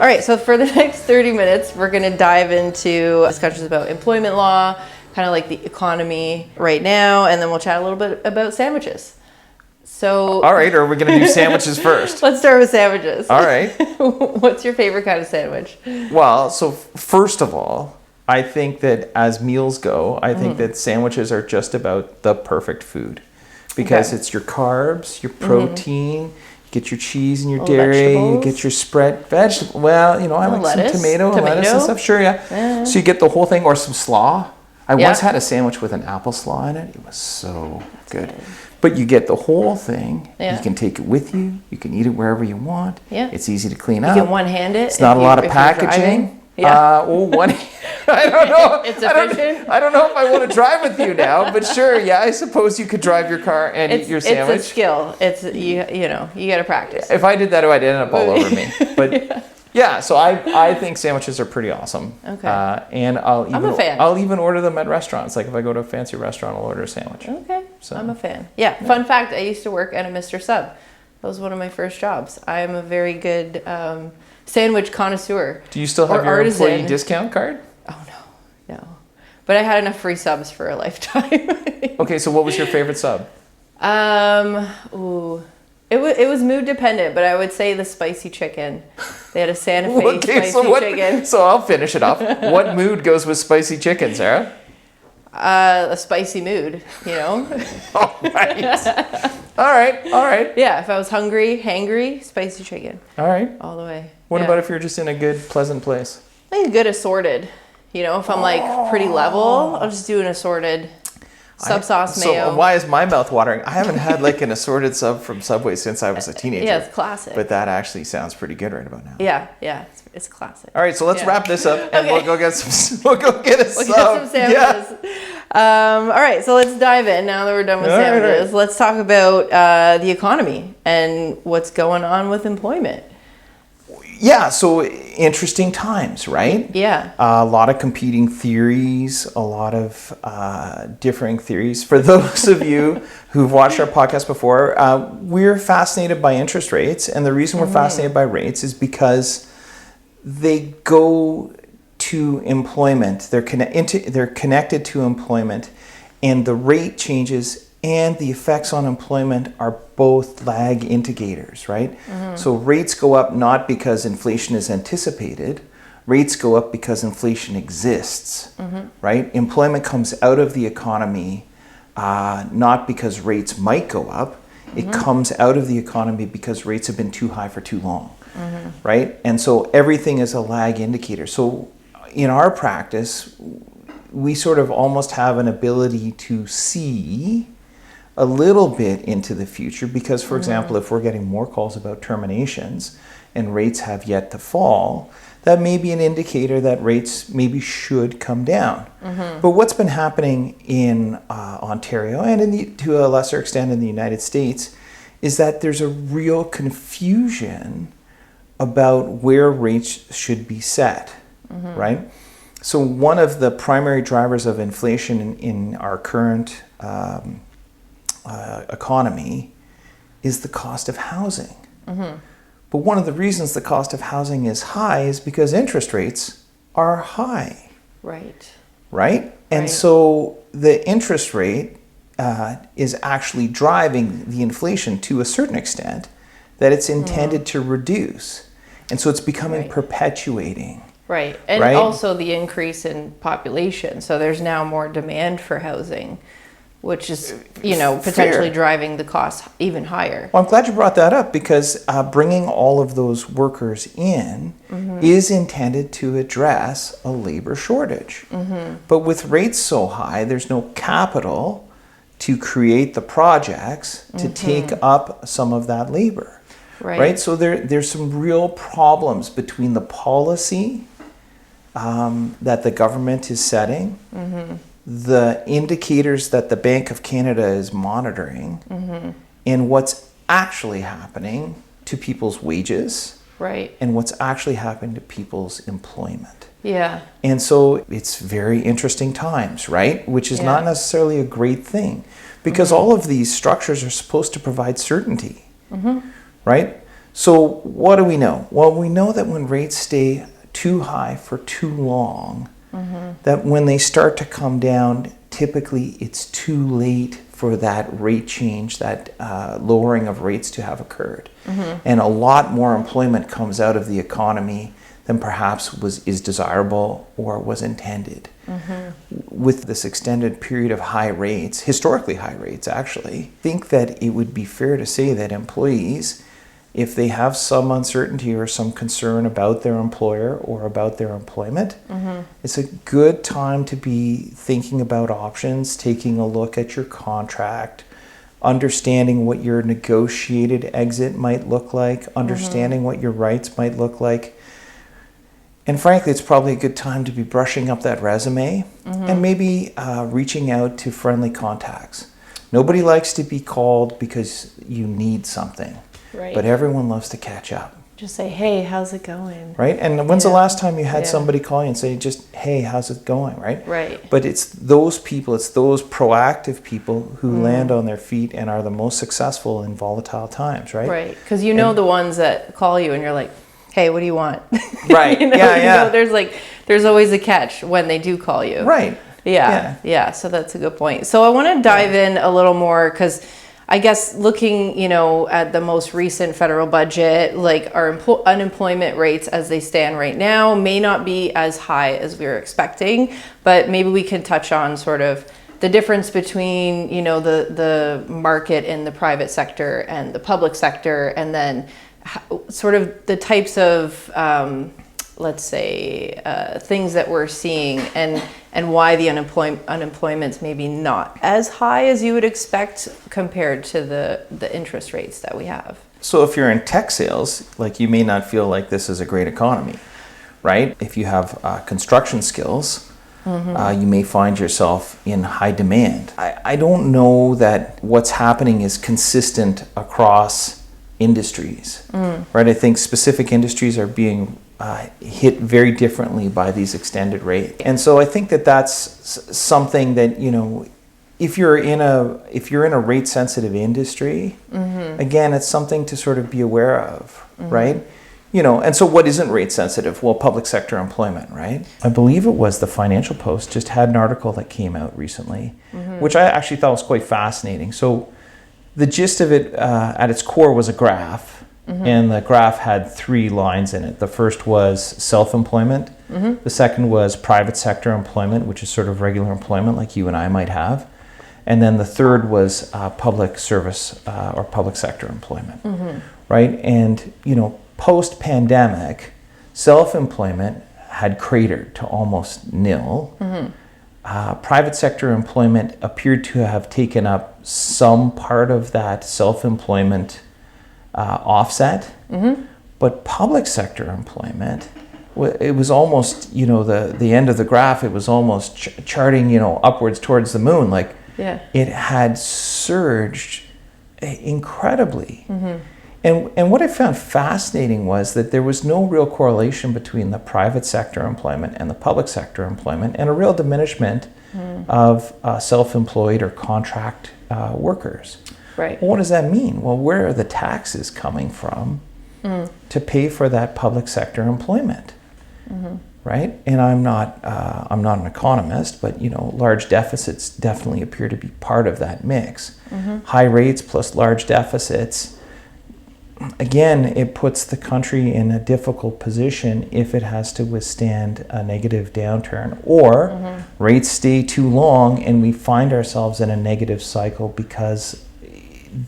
All right, so for the next 30 minutes, we're going to dive into discussions about employment law, kind of like the economy right now, and then we'll chat a little bit about sandwiches. So, all right, or are we going to do sandwiches first? Let's start with sandwiches. All right. What's your favorite kind of sandwich? Well, so first of all, I think that as meals go, I think that sandwiches are just about the perfect food because it's your carbs, your protein, you get your cheese and your dairy, you get your spread vegetable. Well, I like lettuce, some tomato and lettuce and stuff. Sure, yeah. So you get the whole thing, or some slaw. I once had a sandwich with an apple slaw in it. It was so good. But you get the whole thing. Yeah. You can take it with you. You can eat it wherever you want. Yeah. It's easy to clean up. You can one-hand it. It's not a lot of packaging. Yeah. I don't know. It's efficient. I don't know if I want to drive with you now, but sure. Yeah, I suppose you could drive your car and eat your sandwich. It's a skill. It's you got to practice. If I did that, I'd end up all over me. But yeah, so I think sandwiches are pretty awesome. Okay. And I'm a fan. I'll even order them at restaurants. Like if I go to a fancy restaurant, I'll order a sandwich. Okay. So I'm a fan. Yeah. Fun fact: I used to work at a Mr. Sub. That was one of my first jobs. I am a very good sandwich connoisseur. Do you still have your employee discount card? Oh no. But I had enough free subs for a lifetime. Okay, so what was your favorite sub? It was mood dependent, but I would say the spicy chicken. They had a Santa Fe chicken. So I'll finish it off. What mood goes with spicy chicken, Sarah? A spicy mood, All right. Yeah, if I was hangry, spicy chicken. All right. All the way. What about if you're just in a good, pleasant place? I think a good assorted. If I'm like pretty level, I'll just do an assorted. Sub sauce mayo. So why is my mouth watering? I haven't had like an assorted sub from Subway since I was a teenager. Yeah, it's classic. But that actually sounds pretty good right about now. Yeah, it's classic. All right, so let's wrap this up and we'll go get some. We'll get some sandwiches. Yeah. All right, so let's dive in now that we're done with sandwiches. Right. Let's talk about the economy and what's going on with employment. Yeah, so interesting times, right? Yeah. A lot of competing theories, a lot of differing theories. For those of you who've watched our podcast before, we're fascinated by interest rates. And the reason we're fascinated by rates is because they go to employment. They're connected to employment. And the rate changes and the effects on employment are both lag indicators, right? So rates go up not because inflation is anticipated. Rates go up because inflation exists, right? Employment comes out of the economy not because rates might go up. It comes out of the economy because rates have been too high for too long, right? And so everything is a lag indicator. So in our practice, we sort of almost have an ability to see a little bit into the future because, for example, if we're getting more calls about terminations and rates have yet to fall, that may be an indicator that rates maybe should come down. But what's been happening in Ontario and to a lesser extent in the United States is that there's a real confusion about where rates should be set, right? So one of the primary drivers of inflation in our current economy is the cost of housing. But one of the reasons the cost of housing is high is because interest rates are high. Right? And so the interest rate is actually driving the inflation to a certain extent that it's intended to reduce. And so it's becoming perpetuating. Right. And also the increase in population. So there's now more demand for housing, which is, potentially driving the cost even higher. Well, I'm glad you brought that up because bringing all of those workers in is intended to address a labor shortage. But with rates so high, there's no capital to create the projects to take up some of that labor. Right? So there's some real problems between the policy that the government is setting, the indicators that the Bank of Canada is monitoring, and what's actually happening to people's wages, and what's actually happening to people's employment. Yeah. And so it's very interesting times, right? Which is not necessarily a great thing because all of these structures are supposed to provide certainty, right? So what do we know? Well, we know that when rates stay too high for too long, that when they start to come down, typically it's too late for that rate change, that lowering of rates to have occurred. And a lot more employment comes out of the economy than perhaps is desirable or was intended. With this extended period of high rates, historically high rates actually, I think that it would be fair to say that employees, if they have some uncertainty or some concern about their employer or about their employment, it's a good time to be thinking about options, taking a look at your contract, understanding what your negotiated exit might look like, understanding what your rights might look like. And frankly, it's probably a good time to be brushing up that resume and maybe reaching out to friendly contacts. Nobody likes to be called because you need something. Right. But everyone loves to catch up. Just say, hey, how's it going? Right? And when's the last time you had somebody call you and say, just, hey, how's it going? Right? Right. But it's those people, it's those proactive people who land on their feet and are the most successful in volatile times, right? Right. Because you know the ones that call you and you're like, hey, what do you want? Right. You know, there's always a catch when they do call you. Right. Yeah. So that's a good point. So I want to dive in a little more because I guess looking, at the most recent federal budget, like our unemployment rates as they stand right now may not be as high as we were expecting, but maybe we can touch on sort of the difference between, the market in the private sector and the public sector, and then sort of the types of, let's say, things that we're seeing and why the unemployment's maybe not as high as you would expect compared to the interest rates that we have. So if you're in tech sales, like you may not feel like this is a great economy, right? If you have construction skills, you may find yourself in high demand. I don't know that what's happening is consistent across industries, right? I think specific industries are being hit very differently by these extended rates. And so I think that that's something that, if you're in a rate sensitive industry, again, it's something to sort of be aware of, right? And so what isn't rate sensitive? Well, public sector employment, right? I believe it was the Financial Post just had an article that came out recently, which I actually thought was quite fascinating. So the gist of it at its core was a graph. And the graph had 3 lines in it. The first was self-employment. The second was private sector employment, which is sort of regular employment like you and I might have. And then the third was public service or public sector employment, right? And, post-pandemic, self-employment had cratered to almost nil. Private sector employment appeared to have taken up some part of that self-employment offset, but public sector employment, it was almost, the end of the graph, it was almost charting, upwards towards the moon. Like it had surged incredibly. And what I found fascinating was that there was no real correlation between the private sector employment and the public sector employment, and a real diminishment of self-employed or contract workers. Right. Well, what does that mean? Well, where are the taxes coming from to pay for that public sector employment? Right? And I'm not an economist, but large deficits definitely appear to be part of that mix. High rates plus large deficits. Again, it puts the country in a difficult position if it has to withstand a negative downturn, or rates stay too long and we find ourselves in a negative cycle because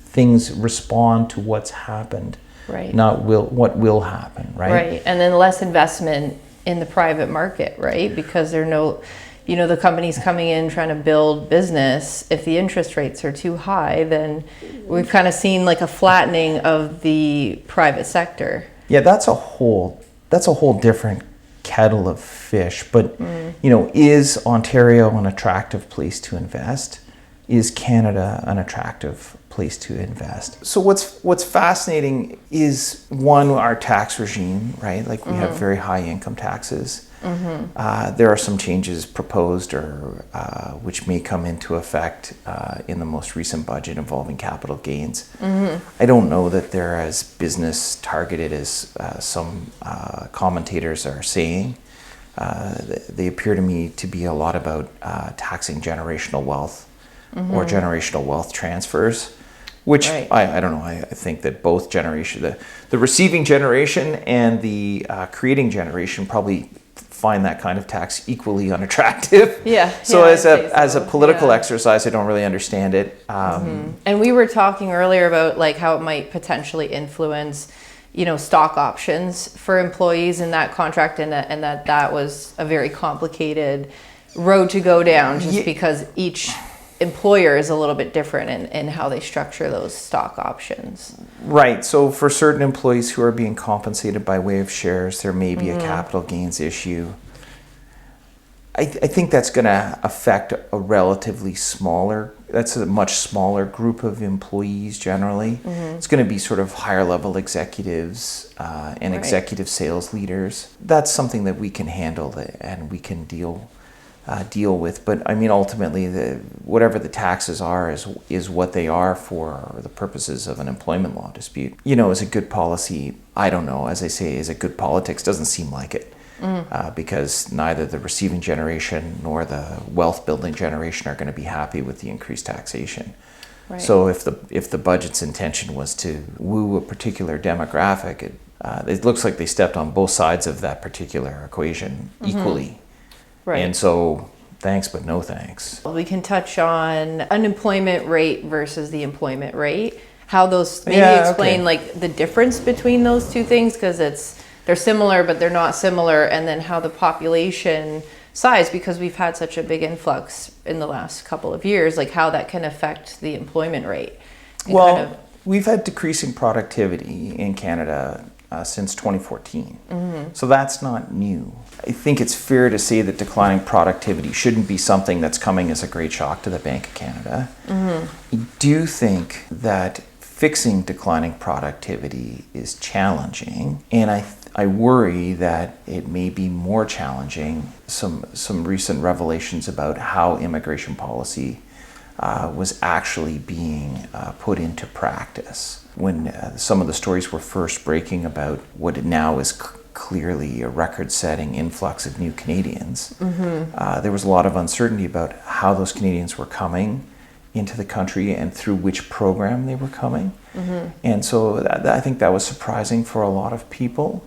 things respond to what's happened, right? Not what will happen, right? Right, and then less investment in the private market, right? Because there are no, the companies coming in trying to build business. If the interest rates are too high, then we've kind of seen like a flattening of the private sector. Yeah, that's a whole different kettle of fish. But is Ontario an attractive place to invest? is Canada an attractive place to invest? So what's fascinating is, one, our tax regime, right? Like we have very high income taxes. There are some changes proposed or which may come into effect in the most recent budget involving capital gains. I don't know that they're as business targeted as some commentators are saying. They appear to me to be a lot about taxing generational wealth or generational wealth transfers, which I don't know. I think that both generations, the receiving generation and the creating generation, probably find that kind of tax equally unattractive. So as a political exercise, I don't really understand it. And we were talking earlier about like how it might potentially influence, stock options for employees in that contract, and that was a very complicated road to go down, just because each employer is a little bit different in how they structure those stock options. Right. So for certain employees who are being compensated by way of shares, there may be a capital gains issue. I think that's going to affect a relatively that's a much smaller group of employees generally. It's going to be sort of higher level executives and executive sales leaders. That's something that we can handle and we can deal with. But I mean, ultimately, whatever the taxes are is what they are for the purposes of an employment law dispute. Is a good policy? I don't know. As I say, is it good politics? Doesn't seem like it. Because neither the receiving generation nor the wealth building generation are going to be happy with the increased taxation. So if the budget's intention was to woo a particular demographic, it looks like they stepped on both sides of that particular equation equally. And so thanks, but no thanks. We can touch on unemployment rate versus the employment rate. How those, explain like the difference between those two things, because they're similar, but they're not similar. And then how the population size, because we've had such a big influx in the last couple of years, like how that can affect the employment rate. We've had decreasing productivity in Canada since 2014. So that's not new. I think it's fair to say that declining productivity shouldn't be something that's coming as a great shock to the Bank of Canada. I do think that fixing declining productivity is challenging, and I worry that it may be more challenging. Some recent revelations about how immigration policy was actually being put into practice. When some of the stories were first breaking about what now is clearly a record-setting influx of new Canadians, there was a lot of uncertainty about how those Canadians were coming into the country and through which program they were coming. And so I think that was surprising for a lot of people.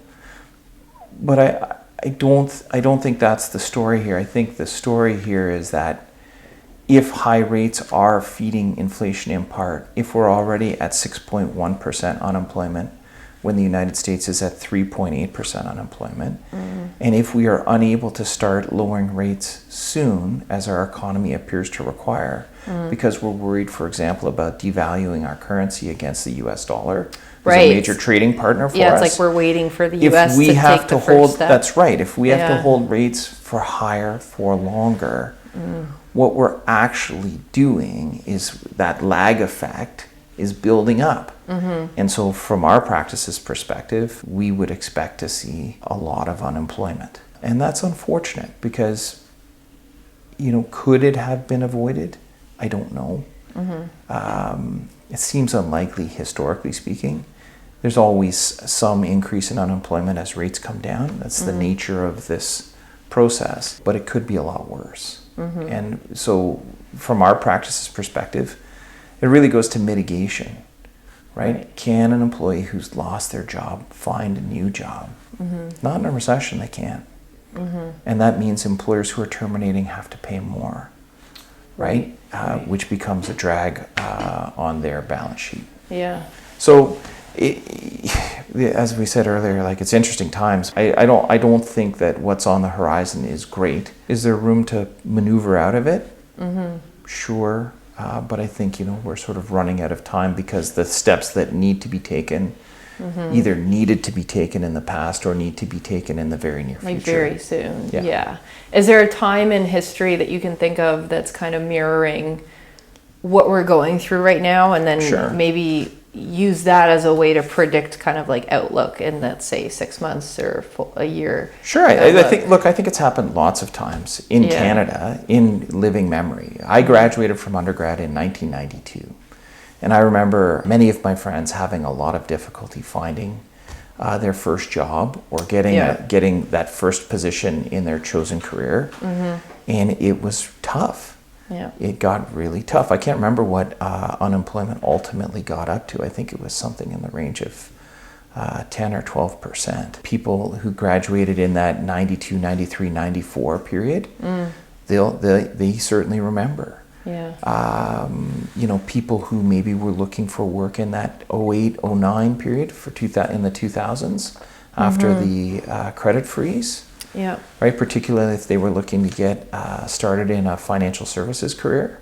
But I don't think that's the story here. I think the story here is that if high rates are feeding inflation in part, if we're already at 6.1% unemployment when the United States is at 3.8% unemployment, and if we are unable to start lowering rates soon, as our economy appears to require, because we're worried, for example, about devaluing our currency against the US dollar, a major trading partner for us. It's like we're waiting for the US to take the first step. That's right. If we have to hold rates for higher for longer, what we're actually doing is that lag effect is building up. And so from our practices perspective, we would expect to see a lot of unemployment. And that's unfortunate because, could it have been avoided? I don't know. It seems unlikely, historically speaking. There's always some increase in unemployment as rates come down. That's the nature of this process, but it could be a lot worse. And so from our practices perspective, it really goes to mitigation, right? Can an employee who's lost their job find a new job? Not in a recession, they can't. And that means employers who are terminating have to pay more, right? Which becomes a drag on their balance sheet. So, as we said earlier, like it's interesting times. I don't think that what's on the horizon is great. Is there room to maneuver out of it? Sure, but I think we're sort of running out of time because the steps that need to be taken either needed to be taken in the past or need to be taken in the very near future. Like very soon. Yeah. Is there a time in history that you can think of that's kind of mirroring what we're going through right now, and then Sure. maybe use that as a way to predict kind of like outlook in, let's say, 6 months or a year. Sure. I think it's happened lots of times in Canada in living memory. I graduated from undergrad in 1992, and I remember many of my friends having a lot of difficulty finding their first job or getting that first position in their chosen career, and it was tough. Yeah. It got really tough. I can't remember what unemployment ultimately got up to. I think it was something in the range of 10 or 12%. People who graduated in that 92, 93, 94 period, they certainly remember. Yeah. People who maybe were looking for work in that 08, 09 period in the 2000s after the credit freeze. Yeah. Right, particularly if they were looking to get started in a financial services career.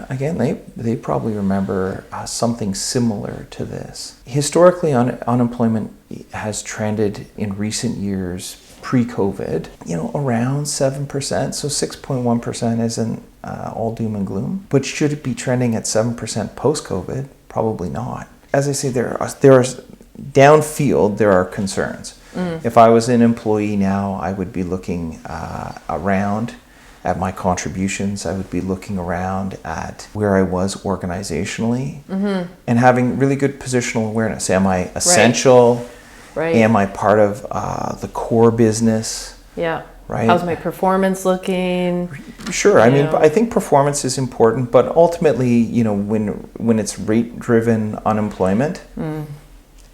Again, they probably remember something similar to this. Historically, unemployment has trended in recent years, pre-COVID, around 7%. So 6.1% isn't all doom and gloom. But should it be trending at 7% post-COVID? Probably not. As I say, there are downfield, there are concerns. If I was an employee now, I would be looking around at my contributions. I would be looking around at where I was organizationally and having really good positional awareness. Am I essential? Right. Am I part of the core business? Yeah. Right. How's my performance looking? Sure. I mean, I think performance is important, but ultimately, when it's rate-driven unemployment,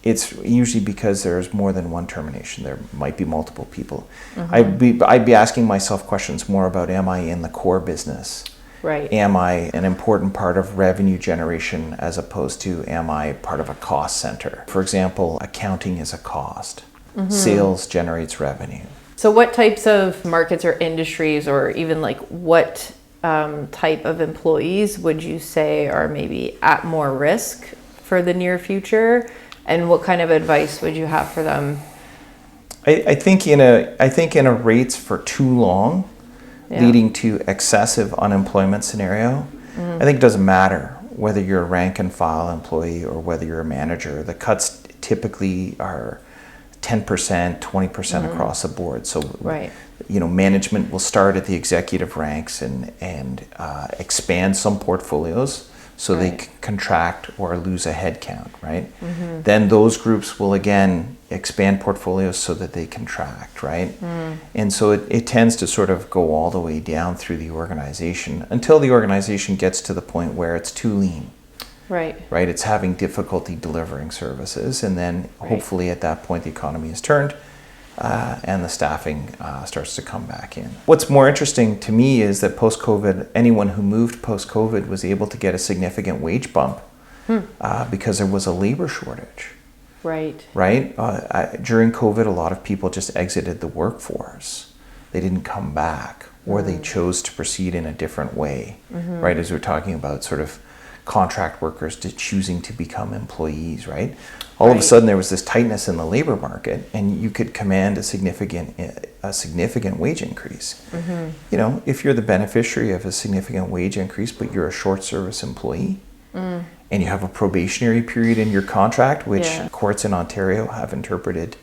it's usually because there's more than one termination. There might be multiple people. I'd be asking myself questions more about, am I in the core business? Right. Am I an important part of revenue generation as opposed to am I part of a cost center? For example, accounting is a cost. Sales generates revenue. So what types of markets or industries, or even like what type of employees would you say are maybe at more risk for the near future? And what kind of advice would you have for them? I think in a rates for too long, leading to excessive unemployment scenario, I think it doesn't matter whether you're a rank and file employee or whether you're a manager. The cuts typically are 10%, 20% across the board. So, management will start at the executive ranks and expand some portfolios. So they contract or lose a head count, right? Then those groups will again expand portfolios so that they contract, right? And so it tends to sort of go all the way down through the organization until the organization gets to the point where it's too lean. Right? It's having difficulty delivering services, and then hopefully at that point the economy is turned and the staffing starts to come back in. What's more interesting to me is that post-COVID, anyone who moved post-COVID was able to get a significant wage bump because there was a labor shortage. Right? During COVID, a lot of people just exited the workforce. They didn't come back, or they chose to proceed in a different way, right? As we're talking about sort of contract workers choosing to become employees, right? All of a sudden there was this tightness in the labor market, and you could command a significant wage increase. If you're the beneficiary of a significant wage increase, but you're a short service employee, and you have a probationary period in your contract, which courts in Ontario have interpreted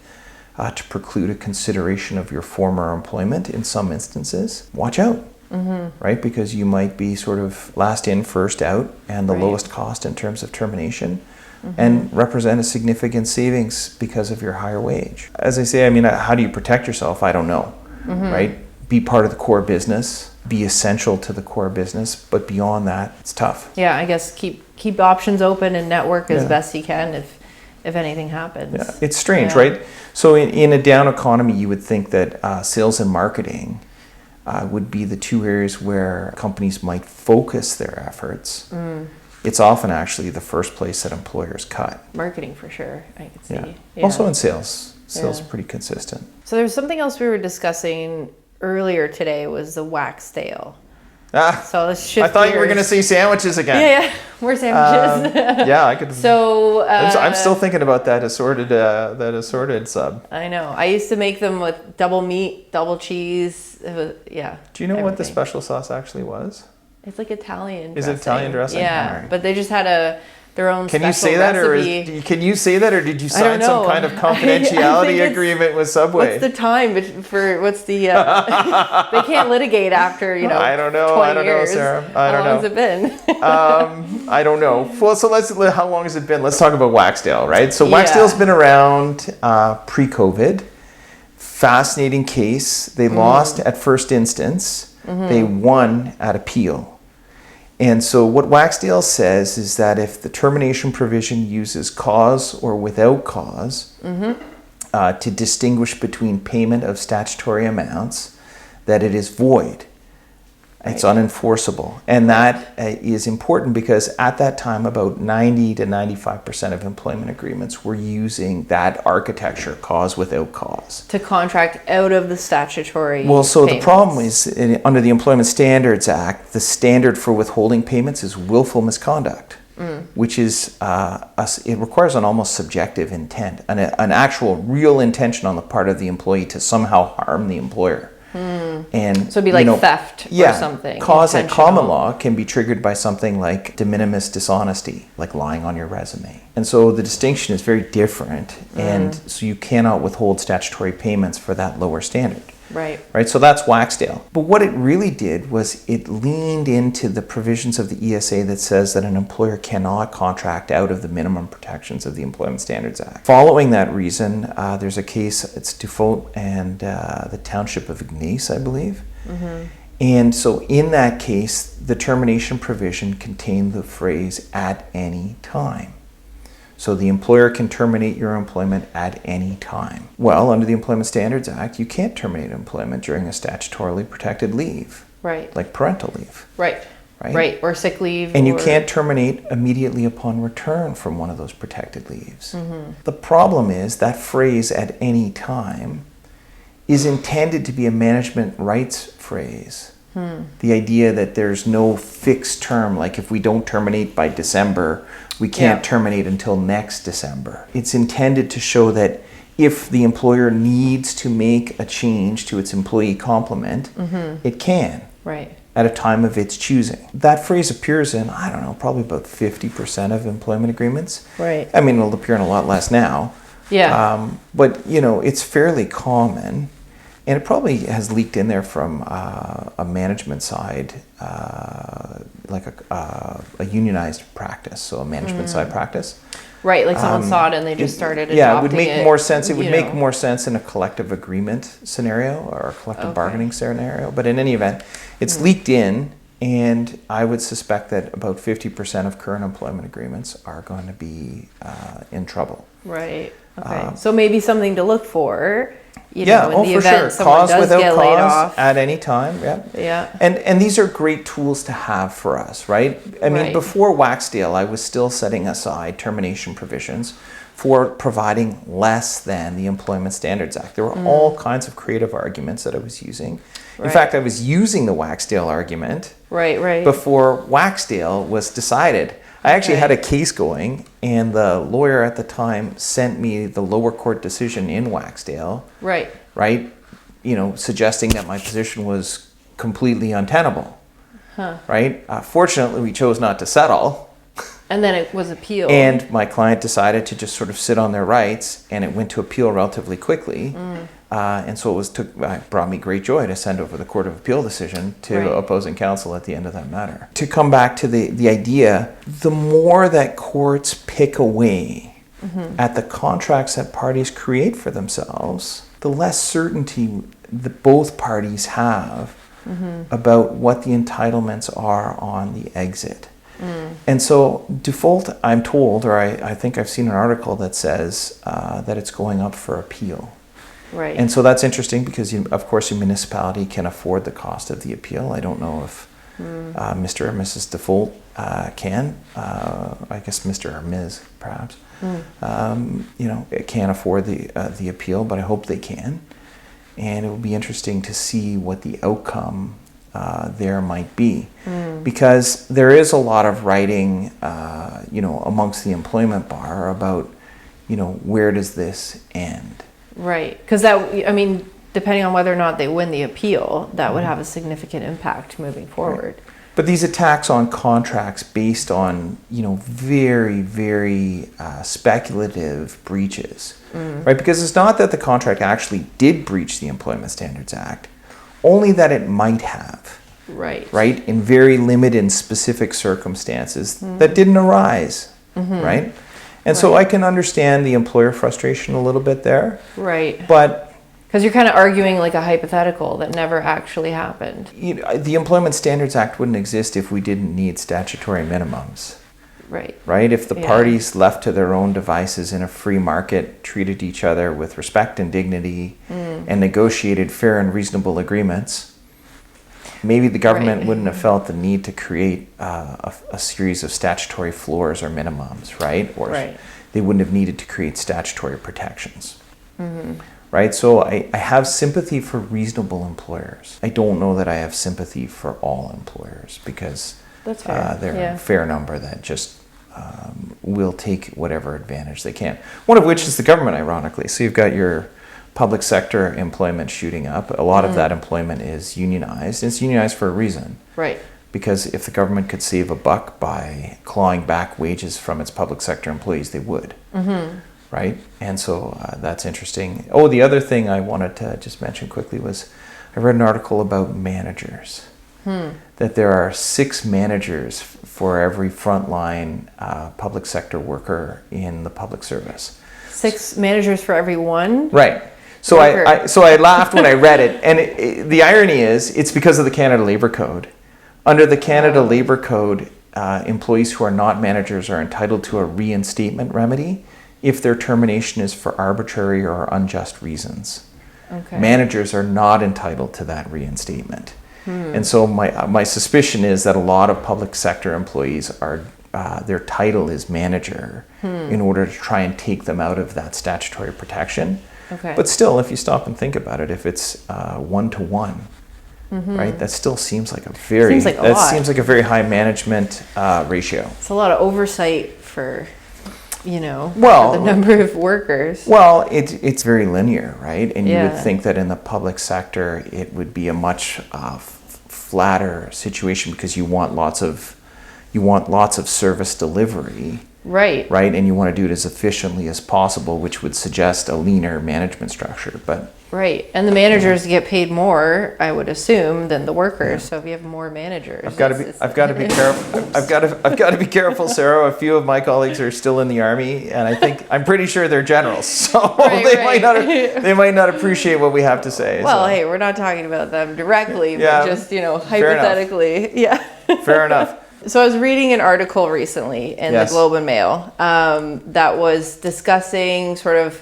to preclude a consideration of your former employment in some instances, watch out. Right? Because you might be sort of last in, first out, and the lowest cost in terms of termination, and represent a significant savings because of your higher wage. As I say, how do you protect yourself? I don't know, right? Be part of the core business, be essential to the core business, but beyond that, it's tough. Yeah, I guess keep options open and network as best you can if anything happens. Yeah, it's strange, right? So in a down economy, you would think that sales and marketing would be the two areas where companies might focus their efforts. It's often actually the first place that employers cut. Marketing for sure, I could see. Yeah. Also in sales. Sales is pretty consistent. So there's something else we were discussing earlier today was the Waksdale. So let's shift I thought gears. you were going to say sandwiches again. Yeah, more sandwiches. I could. So I'm still thinking about that assorted sub. I know. I used to make them with double meat, double cheese. It was, Do you know what the special sauce actually was? It's like Italian Is dressing. it Italian dressing? Yeah, All right. but they just had their own Can special you say that, recipe. can you say that, or did you I don't sign some know. kind of I confidentiality think agreement with Subway? What's the time what's the, they can't litigate after, I don't know. 20 I don't years. know, Sarah. I don't know. How long has it been? I don't know. Well, so how long has it been? Let's talk about Waksdale, right? So Yeah. Waksdale's been around pre-COVID. Fascinating case. They lost at first instance. They won at appeal. And so what Waksdale says is that if the termination provision uses cause or without cause to distinguish between payment of statutory amounts, that it is void. It's unenforceable. And that is important because at that time, about 90 to 95% of employment agreements were using that architecture, cause without cause. To contract out of the statutory Well, so payments. the problem is, under the Employment Standards Act, the standard for withholding payments is willful misconduct, which is, it requires an almost subjective intent, an actual real intention on the part of the employee to somehow harm the employer. And So it'd be like theft or something. Cause at intentional. common law can be triggered by something like de minimis dishonesty, like lying on your resume. And so the distinction is very different, and so you cannot withhold statutory payments for that lower standard. Right. Right, so that's Waksdale. But what it really did was it leaned into the provisions of the ESA that says that an employer cannot contract out of the minimum protections of the Employment Standards Act. Following that reason, there's a case, it's Dufault and the Township of Ignace, I believe. And so in that case, the termination provision contained the phrase "at any time." So the employer can terminate your employment at any time. Well, under the Employment Standards Act, you can't terminate employment during a statutorily protected leave, Right. like parental leave. Right. Right. Or sick leave. And you or- can't terminate immediately upon return from one of those protected leaves. The problem is that phrase "at any time" is intended to be a management rights phrase. The idea that there's no fixed term, like if we don't terminate by December, we can't terminate until next December. It's intended to show that if the employer needs to make a change to its employee complement, it can. Right. At a time of its choosing. That phrase appears in, I don't know, probably about 50% of employment agreements. Right. I mean, it'll appear in a lot less now. Yeah. But, it's fairly common. And it probably has leaked in there from a management side, like a unionized practice, so a management side practice. Right, like someone saw it and they just started adopting Yeah, it would make more sense. It would you make know. more sense in a collective agreement scenario or a collective bargaining scenario. But in any event, it's leaked in, and I would suspect that about 50% of current employment agreements are going to be in trouble. Right. Okay. So maybe something to look for. In the for event sure. someone Cause does without get laid cause off. at any time. Yeah. Yeah. And these are great tools to have for us, right? I mean, Right. before Waksdale, I was still setting aside termination provisions for providing less than the Employment Standards Act. There were all kinds of creative arguments that I was using. In Right. fact, I was using the Waksdale argument Right. before Waksdale was decided. I actually had a case going, and the lawyer at the time sent me the lower court decision in Waksdale, Right. right? Suggesting that my position was completely untenable, right? Fortunately, we chose not to settle, And then it was appealed. and my client decided to just sort of sit on their rights, and it went to appeal relatively quickly. And so it brought me great joy to send over the Court of Appeal decision to Right. opposing counsel at the end of that matter. To come back to the idea, the more that courts pick away at the contracts that parties create for themselves, the less certainty that both parties have about what the entitlements are on the exit. And so Dufault, I'm told, or I think I've seen an article that says that it's going up for appeal. Right. And so that's interesting because, of course, your municipality can afford the cost of the appeal. I don't know if Mr. or Mrs. Dufault can. I guess Mr. or Ms. perhaps. It can't afford the appeal, but I hope they can. And it will be interesting to see what the outcome there might be, because there is a lot of writing, amongst the employment bar about, where does this end? Right. Because depending on whether or not they win the appeal, that would have a significant impact moving forward. But these attacks on contracts based on, very, very speculative breaches, right? Because it's not that the contract actually did breach the Employment Standards Act, only that it might have, right? In very limited and specific circumstances that didn't arise, right? And so I can understand the employer frustration a little bit there. Right. But because you're kind of arguing like a hypothetical that never actually happened. The Employment Standards Act wouldn't exist if we didn't need statutory minimums. Right. If the parties left to their own devices in a free market treated each other with respect and dignity and negotiated fair and reasonable agreements, maybe the government wouldn't have felt the need to create a series of statutory floors or minimums, right? Or they wouldn't have needed to create statutory protections. Right? So I have sympathy for reasonable employers. I don't know that I have sympathy for all employers because there are a fair number that just will take whatever advantage they can. One of which is the government, ironically. So you've got your public sector employment shooting up. A lot of that employment is unionized. It's unionized for a reason. Right. Because if the government could save a buck by clawing back wages from its public sector employees, they would. Right? And so that's interesting. Oh, the other thing I wanted to just mention quickly was I read an article about managers. That there are 6 managers for every frontline public sector worker in the public service. 6 managers for every one? Right. So I laughed when I read it. And the irony is it's because of the Canada Labour Code. Under the Canada Labour Code, employees who are not managers are entitled to a reinstatement remedy if their termination is for arbitrary or unjust reasons. Managers are not entitled to that reinstatement. And so my suspicion is that a lot of public sector employees are their title is manager in order to try and take them out of that statutory protection. But still, if you stop and think about it, if it's 1-to-1, right, that still seems like a very very high management ratio. It's a lot of oversight for the number of workers. Well, it's very linear, right? And you would think that in the public sector it would be a much flatter situation because you want lots of service delivery. Right. And you want to do it as efficiently as possible, which would suggest a leaner management structure. But right. And the managers get paid more, I would assume, than the workers. So if you have more managers, I've got to be careful. I've got to be careful, Sarah. A few of my colleagues are still in the army, and I'm pretty sure they're generals. So they might not appreciate what we have to say. Well, hey, we're not talking about them directly, but just hypothetically. Fair enough. So I was reading an article recently in the Globe and Mail that was discussing sort of,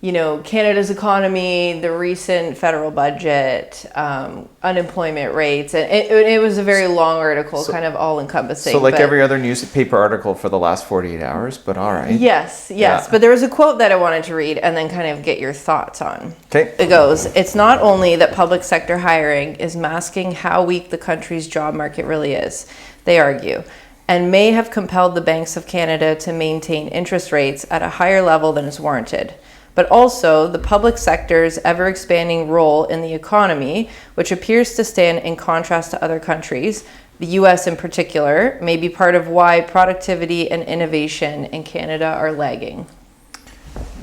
Canada's economy, the recent federal budget, unemployment rates, and it was a very long article, kind of all-encompassing. So every other newspaper article for the last 48 hours, but all right. Yes. Yeah. But there was a quote that I wanted to read and then kind of get your thoughts on. Okay. It goes, "It's not only that public sector hiring is masking how weak the country's job market really is, they argue, and may have compelled the banks of Canada to maintain interest rates at a higher level than is warranted, but also the public sector's ever-expanding role in the economy, which appears to stand in contrast to other countries, the US in particular, may be part of why productivity and innovation in Canada are lagging."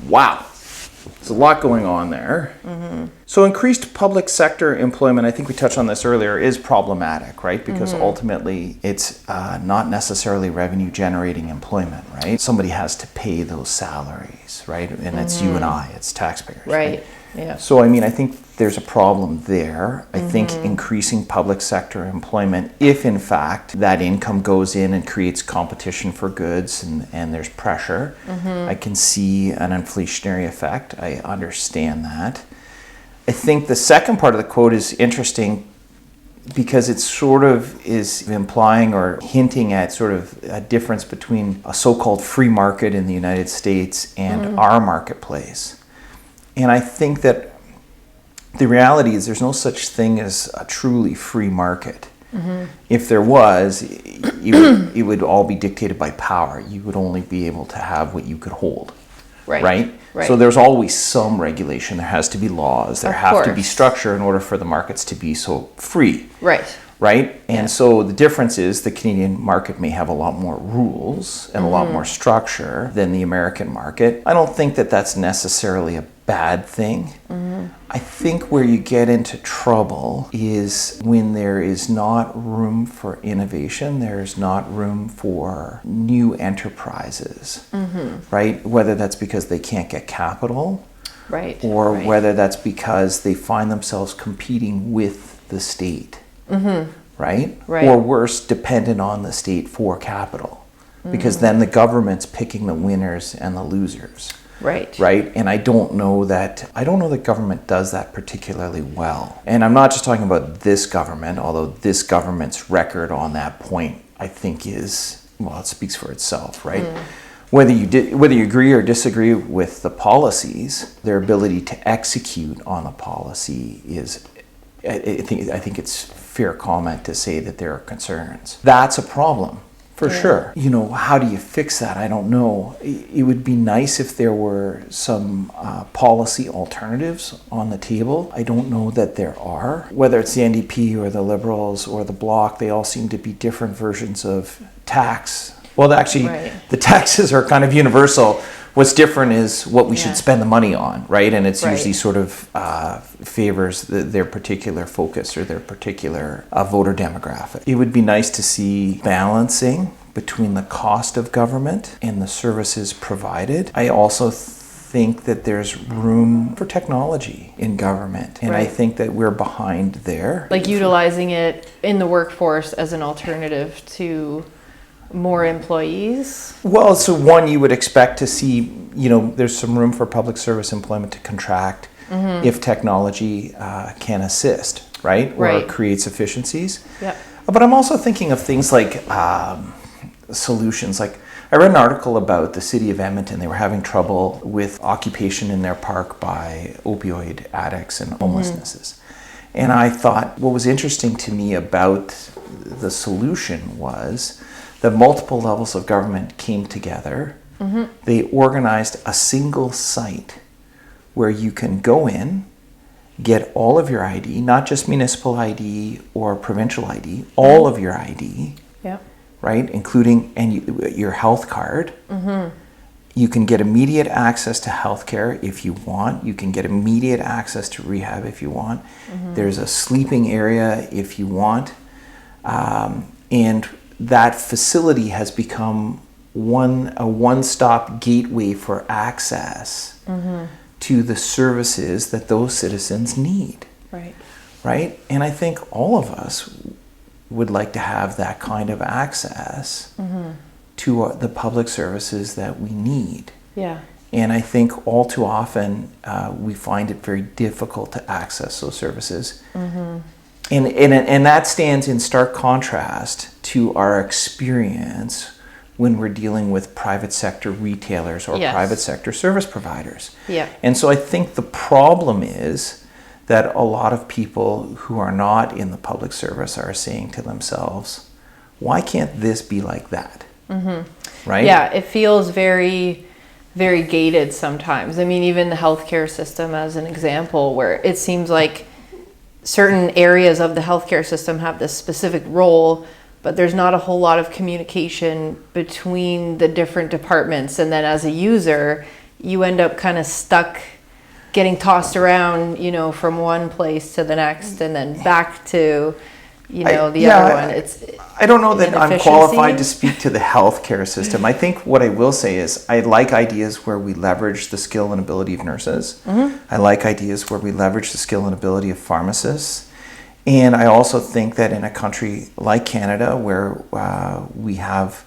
Wow. There's a lot going on there. So increased public sector employment, I think we touched on this earlier, is problematic, right? Because ultimately it's not necessarily revenue generating employment, right? Somebody has to pay those salaries, right? And it's you and I, it's taxpayers. Right. Yeah. So, I think there's a problem there. I think increasing public sector employment, if in fact that income goes in and creates competition for goods and there's pressure, I can see an inflationary effect. I understand that. I think the second part of the quote is interesting because it sort of is implying or hinting at sort of a difference between a so-called free market in the United States and our marketplace. And I think that the reality is there's no such thing as a truly free market. If there was, it would all be dictated by power. You would only be able to have what you could hold. Right? So there's always some regulation. There has to be laws. There have to be structure in order for the markets to be so free. right? And so the difference is the Canadian market may have a lot more rules and a lot more structure than the American market. I don't think that that's necessarily a bad thing. I think where you get into trouble is when there is not room for innovation, there's not room for new enterprises, right? Whether that's because they can't get capital, Right. or whether that's because they find themselves competing with the state, right? Or worse, dependent on the state for capital, because then the government's picking the winners and the losers. Right. And I don't know that government does that particularly well. And I'm not just talking about this government, although this government's record on that point, I think is, well, it speaks for itself, right? Whether you agree or disagree with the policies, their ability to execute on a policy is, I think it's fair comment to say that there are concerns. That's a problem. For sure. You know, how do you fix that? I don't know. It would be nice if there were some policy alternatives on the table. I don't know that there are. Whether it's the NDP or the Liberals or the Bloc, they all seem to be different versions of tax. Well, actually, the taxes are kind of universal. What's different is what we should spend the money on, right? And it's usually sort of favors their particular focus or their particular voter demographic. It would be nice to see balancing between the cost of government and the services provided. I also think that there's room for technology in government, and I think that we're behind there. Like utilizing it in the workforce as an alternative to more employees? Well, so one, you would expect to see, you know, there's some room for public service employment to contract if technology can assist, right? Or creates efficiencies. But I'm also thinking of things like solutions. Like I read an article about the city of Edmonton. They were having trouble with occupation in their park by opioid addicts and homelessnesses. And I thought what was interesting to me about the solution was that multiple levels of government came together. They organized a single site where you can go in, get all of your ID, not just municipal ID or provincial ID, all of your ID, right, including your health card. You can get immediate access to healthcare if you want. You can get immediate access to rehab if you want. There's a sleeping area if you want. And that facility has become a one-stop gateway for access to the services that those citizens need. Right? And I think all of us would like to have that kind of access to the public services that we need. And I think all too often we find it very difficult to access those services. And that stands in stark contrast to our experience when we're dealing with private sector retailers or private sector service providers. And so I think the problem is that a lot of people who are not in the public service are saying to themselves, why can't this be like that? Right? Yeah, it feels very, very gated sometimes. I mean, even the healthcare system as an example, where it seems like certain areas of the healthcare system have this specific role, but there's not a whole lot of communication between the different departments. And then as a user, you end up kind of stuck getting tossed around, you know, from one place to the next and then back to, you know, the other one. It's I don't know that I'm qualified to speak to the healthcare system. I think what I will say is I like ideas where we leverage the skill and ability of nurses. I like ideas where we leverage the skill and ability of pharmacists. And I also think that in a country like Canada, where we have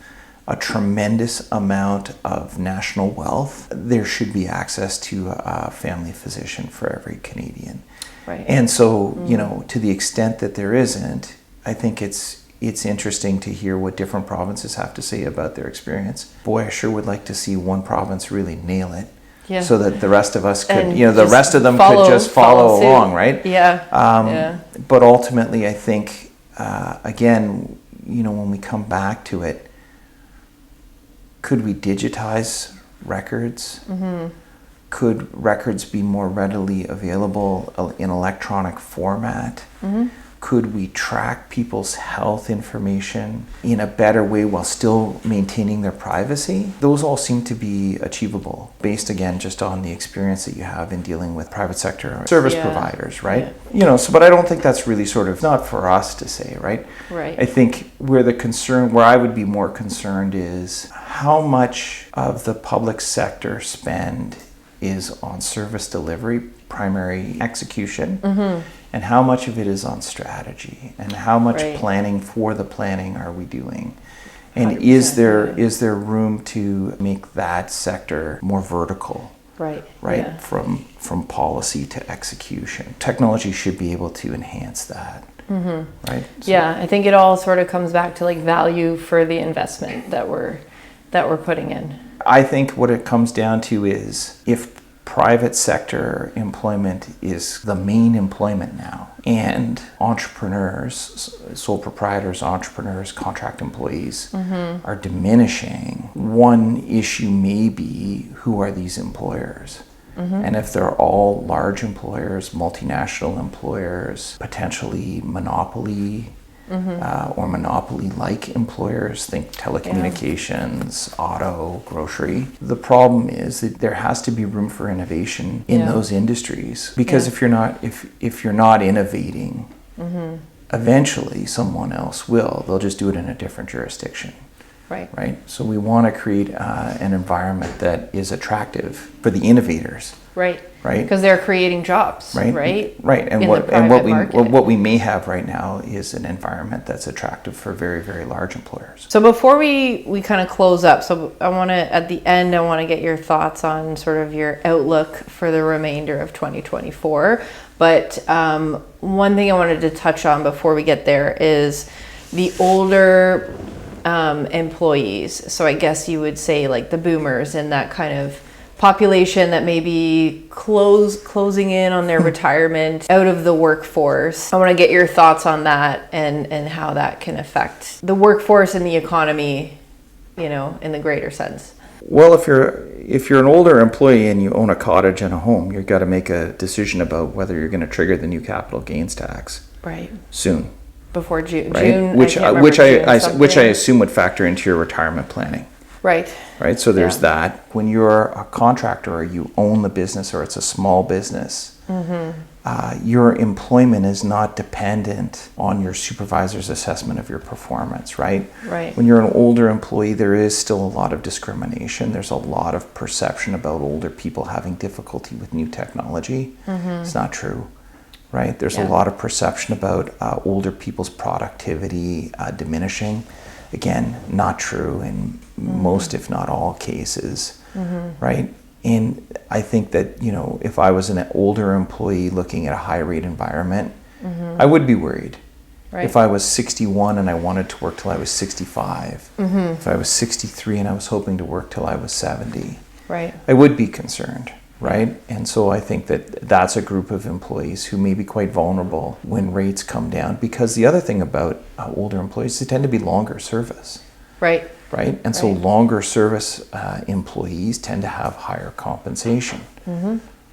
a tremendous amount of national wealth, there should be access to a family physician for every Canadian. And so, you know, to the extent that there isn't, I think it's interesting to hear what different provinces have to say about their experience. Boy, I sure would like to see one province really nail it. So that the rest of us could, you know, the rest of them could just follow along, right? But ultimately, I think, again, you know, when we come back to it, could we digitize records? Could records be more readily available in electronic format? could we track people's health information in a better way while still maintaining their privacy? Those all seem to be achievable based, again, just on the experience that you have in dealing with private sector service providers, right? But I don't think that's really sort of not for us to say, right? Right. I think where I would be more concerned is how much of the public sector spend is on service delivery, primary execution, and how much of it is on strategy, and how much planning for the planning are we doing, and is there room to make that sector more vertical, from policy to execution? Technology should be able to enhance that. Right. So, I think it all sort of comes back to like value for the investment that we're putting in. I think what it comes down to is if private sector employment is the main employment now, and entrepreneurs, sole proprietors, entrepreneurs, contract employees are diminishing, one issue may be, who are these employers? And if they're all large employers, multinational employers, potentially monopoly or monopoly-like employers, think telecommunications, auto, grocery. The problem is that there has to be room for innovation in those industries, because if you're not innovating, eventually someone else will. They'll just do it in a different jurisdiction. Right. So we want to create an environment that is attractive for the innovators. Right. Because they're creating jobs. Right. And what we may have right now is an environment that's attractive for very, very large employers. So before we kind of close up, so at the end I want to get your thoughts on sort of your outlook for the remainder of 2024. But one thing I wanted to touch on before we get there is the older employees. So I guess you would say like the boomers and that kind of population that may be closing in on their retirement, out of the workforce. I want to get your thoughts on that and how that can affect the workforce and the economy, in the greater sense. Well, if you're an older employee and you own a cottage and a home, you've got to make a decision about whether you're going to trigger the new capital gains tax soon. Before June, which I assume would factor into your retirement planning. Right. So there's that. When you're a contractor or you own the business or it's a small business, your employment is not dependent on your supervisor's assessment of your performance, right? When you're an older employee, there is still a lot of discrimination. There's a lot of perception about older people having difficulty with new technology. It's not true. Right? There's a lot of perception about older people's productivity diminishing. Again, not true in most, if not all, cases. Right? And I think that, if I was an older employee looking at a high rate environment, I would be worried. If I was 61 and I wanted to work till I was 65, if I was 63 and I was hoping to work till I was 70, I would be concerned. Right? And so I think that that's a group of employees who may be quite vulnerable when rates come down, because the other thing about older employees, they tend to be longer service. Right? And so longer service employees tend to have higher compensation.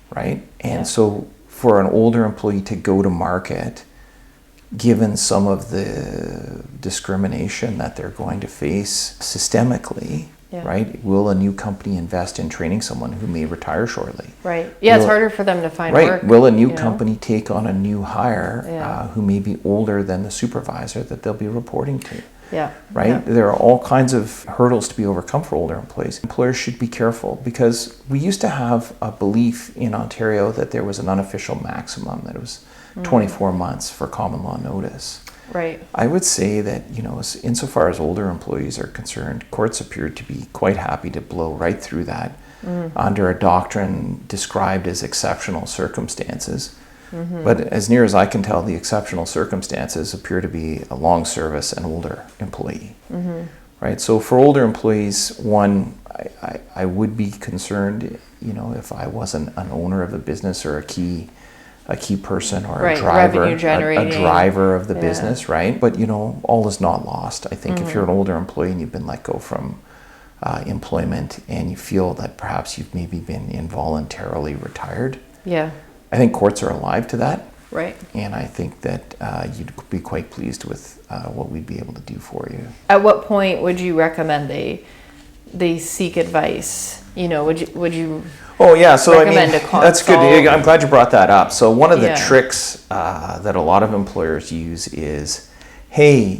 Right? And so for an older employee to go to market, given some of the discrimination that they're going to face systemically, right? Will a new company invest in training someone who may retire shortly? It's harder for them to find work. Will a new company take on a new hire who may be older than the supervisor that they'll be reporting to? There are all kinds of hurdles to be overcome for older employees. Employers should be careful, because we used to have a belief in Ontario that there was an unofficial maximum, that it was 24 months for common law notice. I would say that, insofar as older employees are concerned, courts appear to be quite happy to blow right through that under a doctrine described as exceptional circumstances. But as near as I can tell, the exceptional circumstances appear to be a long service and older employee. Right? So for older employees, I would be concerned, if I wasn't an owner of a business or a key person or a driver of the business, right? But all is not lost. I think if you're an older employee and you've been let go from employment and you feel that perhaps you've maybe been involuntarily retired, I think courts are alive to that. Right. And I think that you'd be quite pleased with what we'd be able to do for you. At what point would you recommend they seek advice? Would you Oh yeah, so recommend a consult? That's good. I'm glad you brought that up. So one of the Yeah. tricks that a lot of employers use is, hey,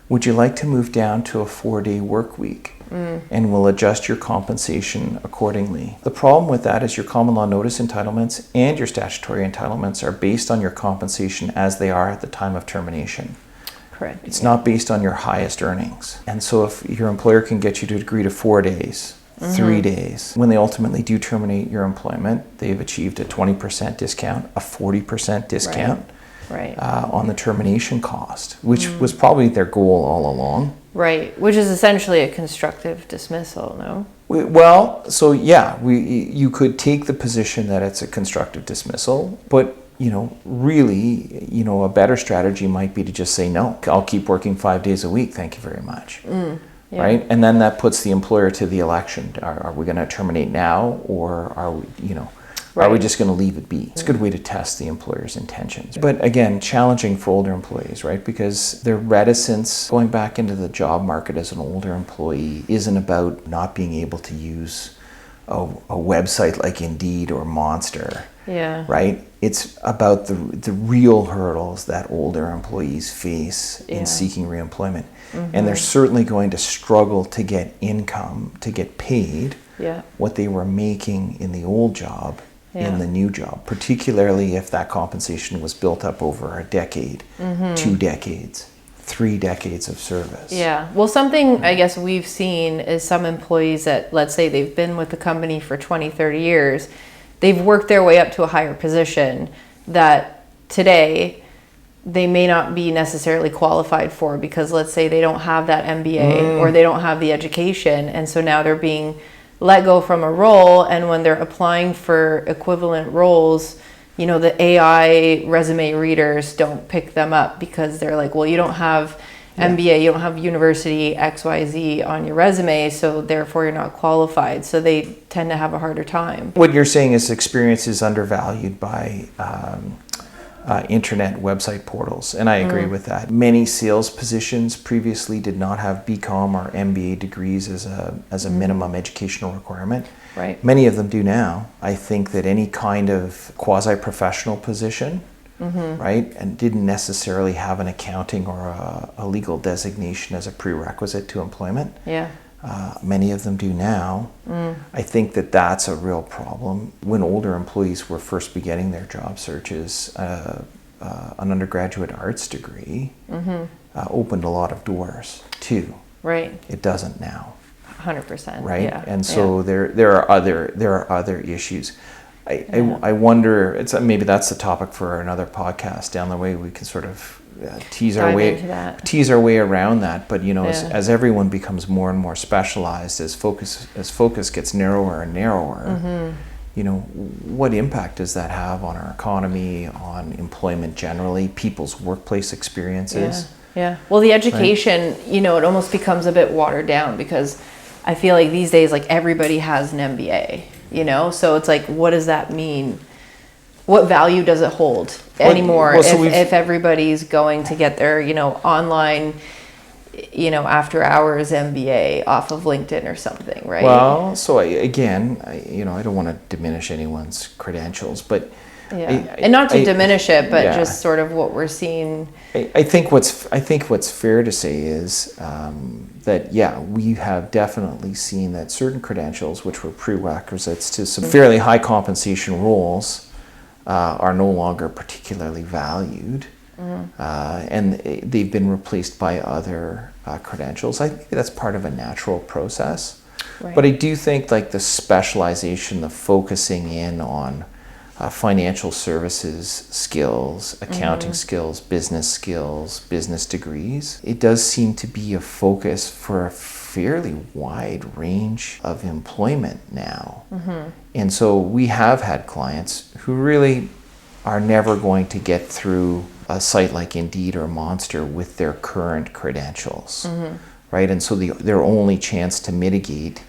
would you like to move down to a 4-day work week? And we'll adjust your compensation accordingly. The problem with that is your common law notice entitlements and your statutory entitlements are based on your compensation as they are at the time of termination. Correct. It's not based on your highest earnings. And so if your employer can get you to agree to 4 days, 3 days, when they ultimately do terminate your employment, they've achieved a 20% discount, a 40% discount. Right. On the termination cost, which was probably their goal all along. Right, which is essentially a constructive dismissal, no? Well, so yeah, you could take the position that it's a constructive dismissal, but really, a better strategy might be to just say no. I'll keep working 5 days a week. Thank you very much. Yeah. Right, and then that puts the employer to the election. Are we going to terminate now, or are we, Are we just going to leave it be? It's a good way to test the employer's intentions. But again, challenging for older employees, right? Because their reticence going back into the job market as an older employee isn't about not being able to use a website like Indeed or Monster, Yeah. right? It's about the real hurdles that older employees face Yeah. in seeking reemployment. And they're certainly going to struggle to get income, to get paid Yeah. what they were making in the old job in the new job, particularly if that compensation was built up over a decade, 2 decades, 3 decades of service. Yeah. Well, something I guess we've seen is some employees that, let's say they've been with the company for 20, 30 years, they've worked their way up to a higher position that today they may not be necessarily qualified for because let's say they don't have that MBA or they don't have the education. And so now they're being let go from a role, and when they're applying for equivalent roles, the AI resume readers don't pick them up because they're like, well, you don't have MBA, you don't have university XYZ on your resume, so therefore you're not qualified. So they tend to have a harder time. What you're saying is experience is undervalued by internet website portals, and I agree with that. Many sales positions previously did not have BCom or MBA degrees as a minimum educational requirement. Right. Many of them do now. I think that any kind of quasi-professional position, right, and didn't necessarily have an accounting or a legal designation as a prerequisite to employment. Yeah. Many of them do now. I think that that's a real problem. When older employees were first beginning their job searches, an undergraduate arts degree opened a lot of doors too. Right. It doesn't now. 100%. Right. Yeah. And so there are other issues. I wonder. Maybe that's the topic for another podcast down the way. We can sort of tease our way around that. But as everyone becomes more and more specialized, as focus gets narrower and narrower, what impact does that have on our economy, on employment generally, people's workplace experiences? Yeah. Well, the education, it almost becomes a bit watered down because I feel like these days, like everybody has an MBA, so it's like, what does that mean? What value does it hold anymore if everybody's going to get their, online, after hours MBA off of LinkedIn or something, right? Well, so I don't want to diminish anyone's credentials, but and not to diminish it, but just sort of what we're seeing. I think what's fair to say is that we have definitely seen that certain credentials, which were prerequisites to some fairly high compensation roles, are no longer particularly valued, and they've been replaced by other credentials. I think that's part of a natural process. Right. But I do think like the specialization, the focusing in on financial services skills, accounting skills, business degrees, it does seem to be a focus for a fairly wide range of employment now. And so we have had clients who really are never going to get through a site like Indeed or Monster with their current credentials, right? And so their only chance to mitigate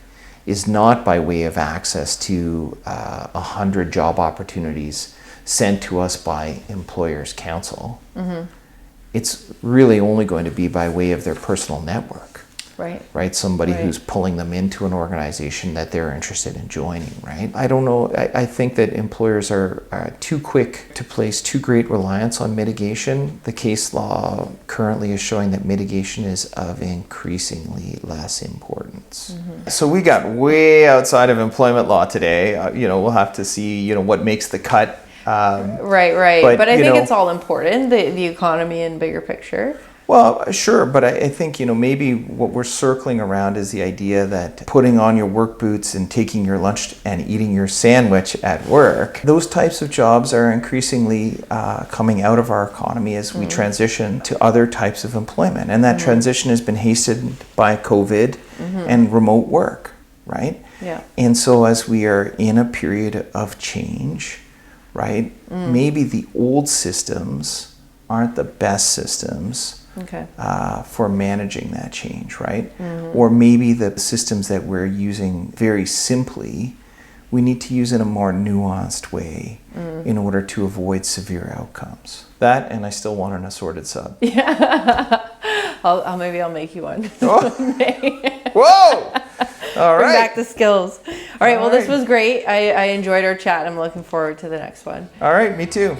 is not by way of access to 100 job opportunities sent to us by employers' counsel. It's really only going to be by way of their personal network. Right? Somebody who's pulling them into an organization that they're interested in joining, right? I don't know. I think that employers are too quick to place too great reliance on mitigation. The case law currently is showing that mitigation is of increasingly less importance. So we got way outside of employment law today. We'll have to see, what makes the cut. Right. But I think it's all important, the economy and bigger picture. Well, sure, but I think, maybe what we're circling around is the idea that putting on your work boots and taking your lunch and eating your sandwich at work, those types of jobs are increasingly coming out of our economy as we transition to other types of employment. And that transition has been hastened by COVID and remote work, right? Yeah. And so as we are in a period of change, right, maybe the old systems aren't the best systems for managing that change, right? Or maybe the systems that we're using very simply, we need to use in a more nuanced way in order to avoid severe outcomes. That, and I still want an assorted sub. Yeah. Maybe I'll make you one. Oh. Whoa! All right. Bring back the skills. All right. Well, this was great. I enjoyed our chat. I'm looking forward to the next one. All right. Me too.